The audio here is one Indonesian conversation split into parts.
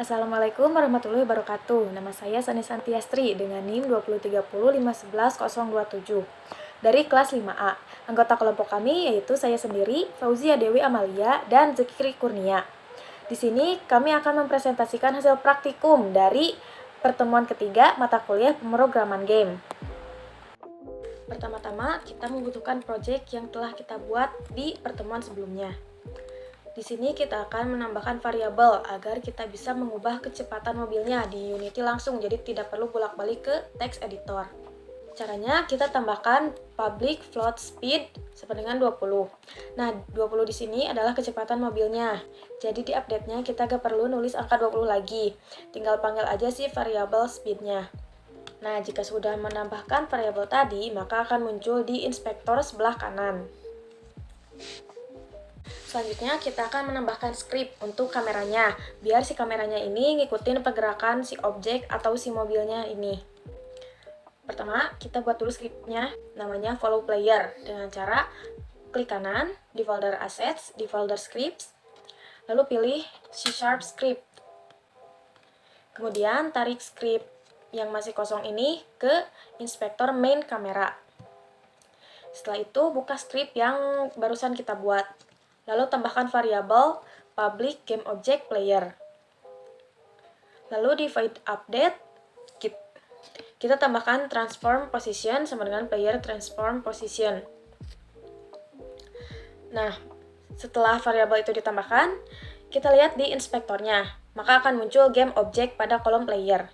Assalamualaikum warahmatullahi wabarakatuh. Nama saya Sani Santiastri dengan NIM 20305111027 dari kelas 5A. Anggota kelompok kami yaitu saya sendiri, Fauzia Dewi Amalia, dan Zikri Kurnia. Di sini kami akan mempresentasikan hasil praktikum dari pertemuan ketiga mata kuliah pemrograman game. Pertama-tama, kita membutuhkan proyek yang telah kita buat di pertemuan sebelumnya. Di sini kita akan menambahkan variabel agar kita bisa mengubah kecepatan mobilnya di Unity langsung, jadi tidak perlu bolak-balik ke text editor. Caranya kita tambahkan public float speed sama dengan 20. Nah, 20 di sini adalah kecepatan mobilnya. Jadi di update-nya kita gak perlu nulis angka 20 lagi. Tinggal panggil aja sih variabel speed-nya. Nah, jika sudah menambahkan variabel tadi, maka akan muncul di inspektor sebelah kanan. Selanjutnya kita akan menambahkan script untuk kameranya, biar si kameranya ini ngikutin pergerakan si objek atau si mobilnya ini. Pertama, kita buat dulu scriptnya, namanya follow player, dengan cara klik kanan di folder assets, di folder scripts, lalu pilih C# script. Kemudian tarik script yang masih kosong ini ke inspektor main kamera. Setelah itu buka script yang barusan kita buat. Lalu tambahkan variabel public game object player. Lalu di void update kita tambahkan transform position sama dengan player transform position. Nah, setelah variabel itu ditambahkan, kita lihat di inspektornya, maka akan muncul game object pada kolom player.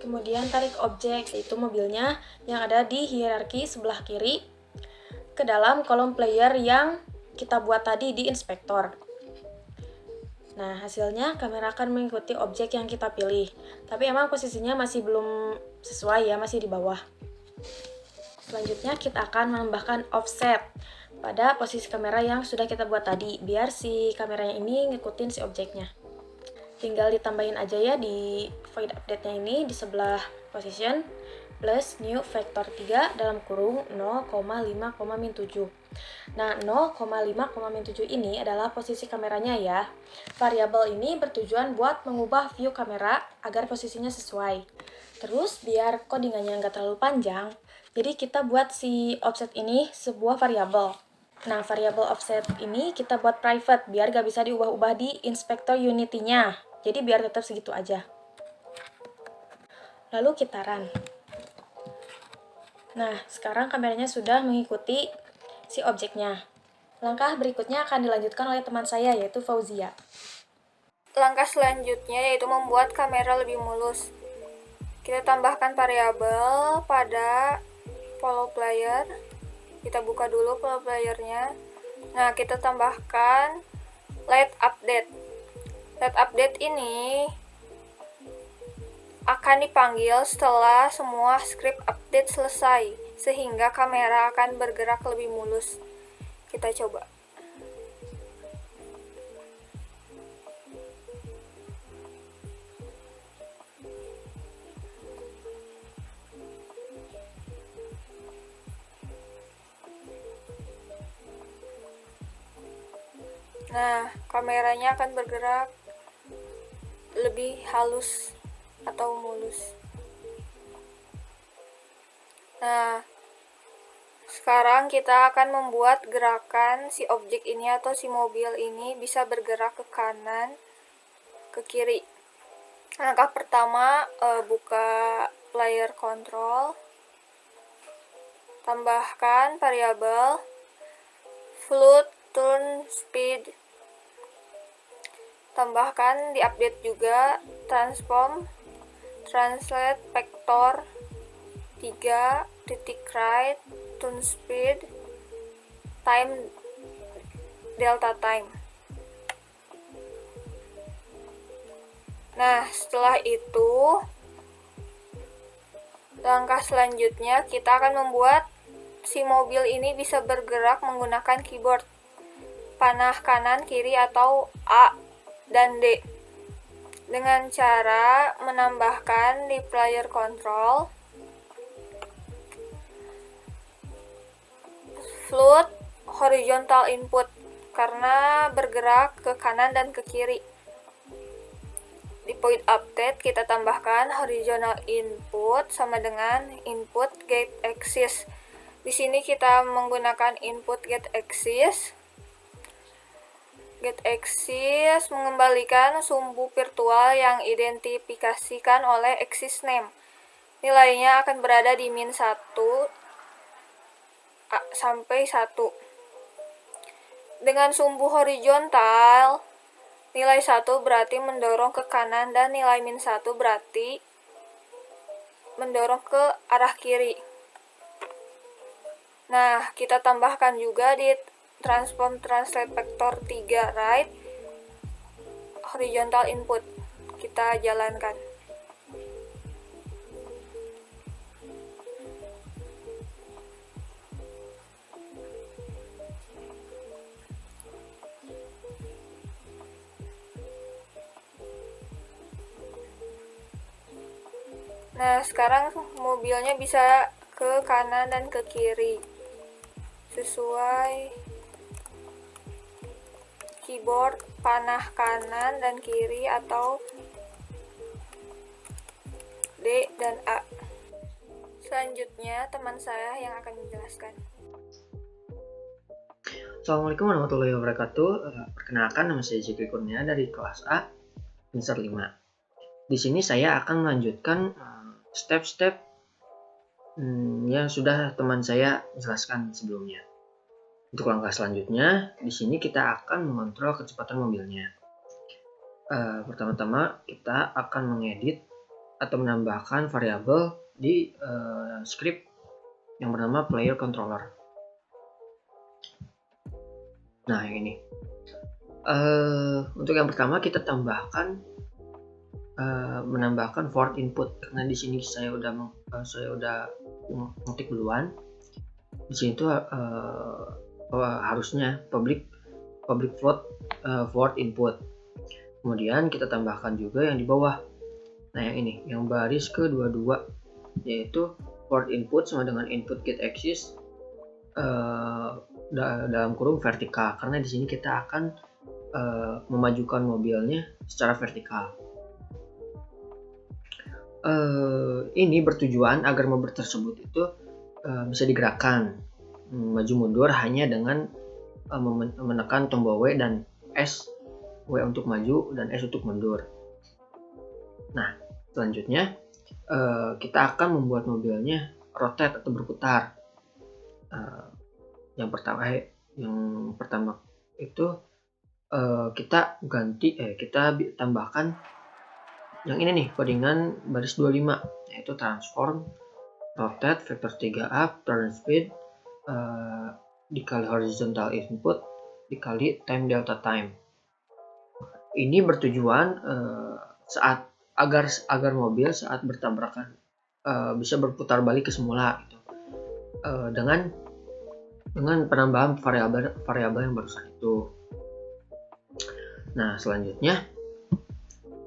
Kemudian tarik objek, yaitu mobilnya yang ada di hierarki sebelah kiri ke dalam kolom player yang kita buat tadi di inspektor. Nah, hasilnya kamera akan mengikuti objek yang kita pilih. Tapi emang posisinya masih belum sesuai ya, masih di bawah. Selanjutnya kita akan menambahkan offset pada posisi kamera yang sudah kita buat tadi, biar si kameranya ini ngikutin si objeknya. Tinggal ditambahin aja ya di void update-nya ini di sebelah position plus new vector 3 dalam kurung 0,5,-7. Nah, 0,5,-7 ini adalah posisi kameranya ya. Variabel ini bertujuan buat mengubah view kamera agar posisinya sesuai. Terus, biar codingannya nggak terlalu panjang, jadi kita buat si offset ini sebuah variabel. Nah, variabel offset ini kita buat private biar nggak bisa diubah-ubah di inspektor Unity-nya. Jadi biar tetap segitu aja. Lalu kita run. Nah, sekarang kameranya sudah mengikuti si objeknya. Langkah berikutnya akan dilanjutkan oleh teman saya, yaitu Fauzia. Langkah selanjutnya yaitu membuat kamera lebih mulus. Kita tambahkan variabel pada follow player. Kita buka dulu follow playernya. Nah, kita tambahkan let update. Let update ini akan dipanggil setelah semua script update selesai, sehingga kamera akan bergerak lebih mulus. Kita coba. Nah, kameranya akan bergerak lebih halus atau mulus. Nah, sekarang kita akan membuat gerakan si objek ini atau si mobil ini bisa bergerak ke kanan, ke kiri. Langkah pertama, buka player control, tambahkan variabel float turn speed, tambahkan di update juga transform translate vector 3 titik right turn speed time delta time. Nah, setelah itu langkah selanjutnya kita akan membuat si mobil ini bisa bergerak menggunakan keyboard panah kanan, kiri, atau A dan D dengan cara menambahkan di player control float horizontal input karena bergerak ke kanan dan ke kiri. void update kita tambahkan horizontal input sama dengan input get axis. Di sini kita menggunakan input get axis. Get axis mengembalikan sumbu virtual yang identifikasikan oleh axis name. Nilainya akan berada di min 1 sampai 1. Dengan sumbu horizontal, nilai 1 berarti mendorong ke kanan dan nilai min 1 berarti mendorong ke arah kiri. Nah, kita tambahkan juga di transform translate vector 3 right horizontal input. Kita jalankan. Nah, sekarang mobilnya bisa ke kanan dan ke kiri sesuai keyboard panah kanan dan kiri atau D dan A. Selanjutnya teman saya yang akan menjelaskan. Assalamualaikum warahmatullahi wabarakatuh. Perkenalkan, nama saya Zikri Kurnia dari kelas A, semester 5. Di sini saya akan melanjutkan step-step yang sudah teman saya jelaskan sebelumnya. Untuk langkah selanjutnya, di sini kita akan mengontrol kecepatan mobilnya. Pertama-tama kita akan mengedit atau menambahkan variabel di script yang bernama player controller. Nah, yang ini. Untuk yang pertama kita tambahkan menambahkan for input, karena di sini saya udah ngetik duluan. Di sini tuh harusnya public float for input. Kemudian kita tambahkan juga yang di bawah. Nah, yang ini, yang baris ke-22, yaitu for input sama dengan input get axis dalam kurung vertikal, karena di sini kita akan memajukan mobilnya secara vertikal. Ini bertujuan agar mobil tersebut itu bisa digerakkan maju mundur hanya dengan menekan tombol W dan S. W untuk maju dan S untuk mundur. Nah, selanjutnya kita akan membuat mobilnya rotate atau berputar. Yang pertama itu kita tambahkan yang ini nih, codingan baris 25, yaitu transform rotate vector 3 up turn speed dikali horizontal input dikali time delta time. Ini bertujuan agar mobil saat bertabrakan bisa berputar balik ke semula gitu. Dengan penambahan variabel yang barusan itu. Nah, selanjutnya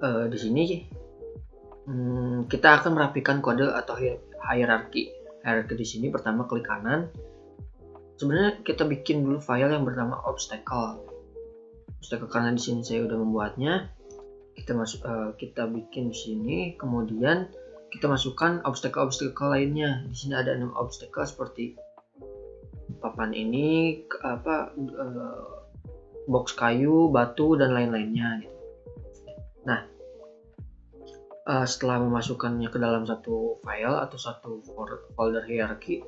di sini kita akan merapikan kode atau hierarki. Hierarki di sini pertama klik kanan. Sebenarnya kita bikin dulu file yang bernama obstacle karena di sini saya udah membuatnya. Kita bikin di sini, kemudian kita masukkan obstacle lainnya. Di sini ada 6 obstacle seperti papan ini, box kayu, batu dan lain-lainnya gitu. Nah, setelah memasukkannya ke dalam satu file atau satu folder hierarki,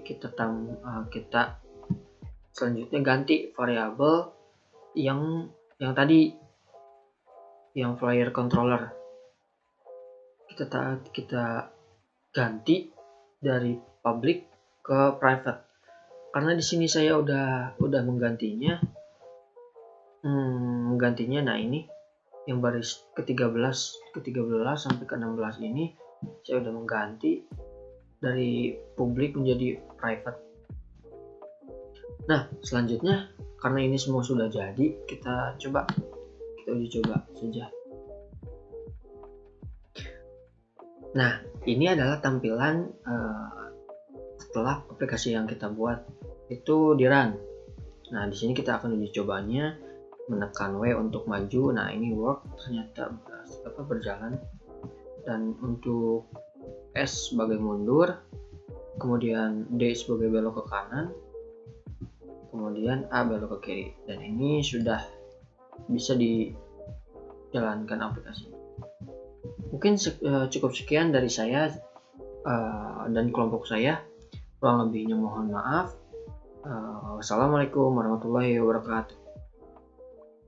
kita selanjutnya ganti variabel yang tadi, yang player controller. Kita ganti dari public ke private, karena di sini saya udah menggantinya. Nah, ini yang baris ke-13 sampai ke-16 ini saya udah mengganti dari public menjadi private. Nah, selanjutnya karena ini semua sudah jadi, kita uji coba saja. Nah, ini adalah tampilan setelah aplikasi yang kita buat itu di run. Nah, di sini kita akan uji cobanya menekan W untuk maju. Nah, ini work ternyata berjalan. Dan untuk S sebagai mundur, kemudian D sebagai belok ke kanan, kemudian A belok ke kiri. Dan ini sudah bisa dijalankan aplikasi. Mungkin cukup sekian dari saya dan kelompok saya. Kurang lebihnya mohon maaf. Wassalamualaikum warahmatullahi wabarakatuh.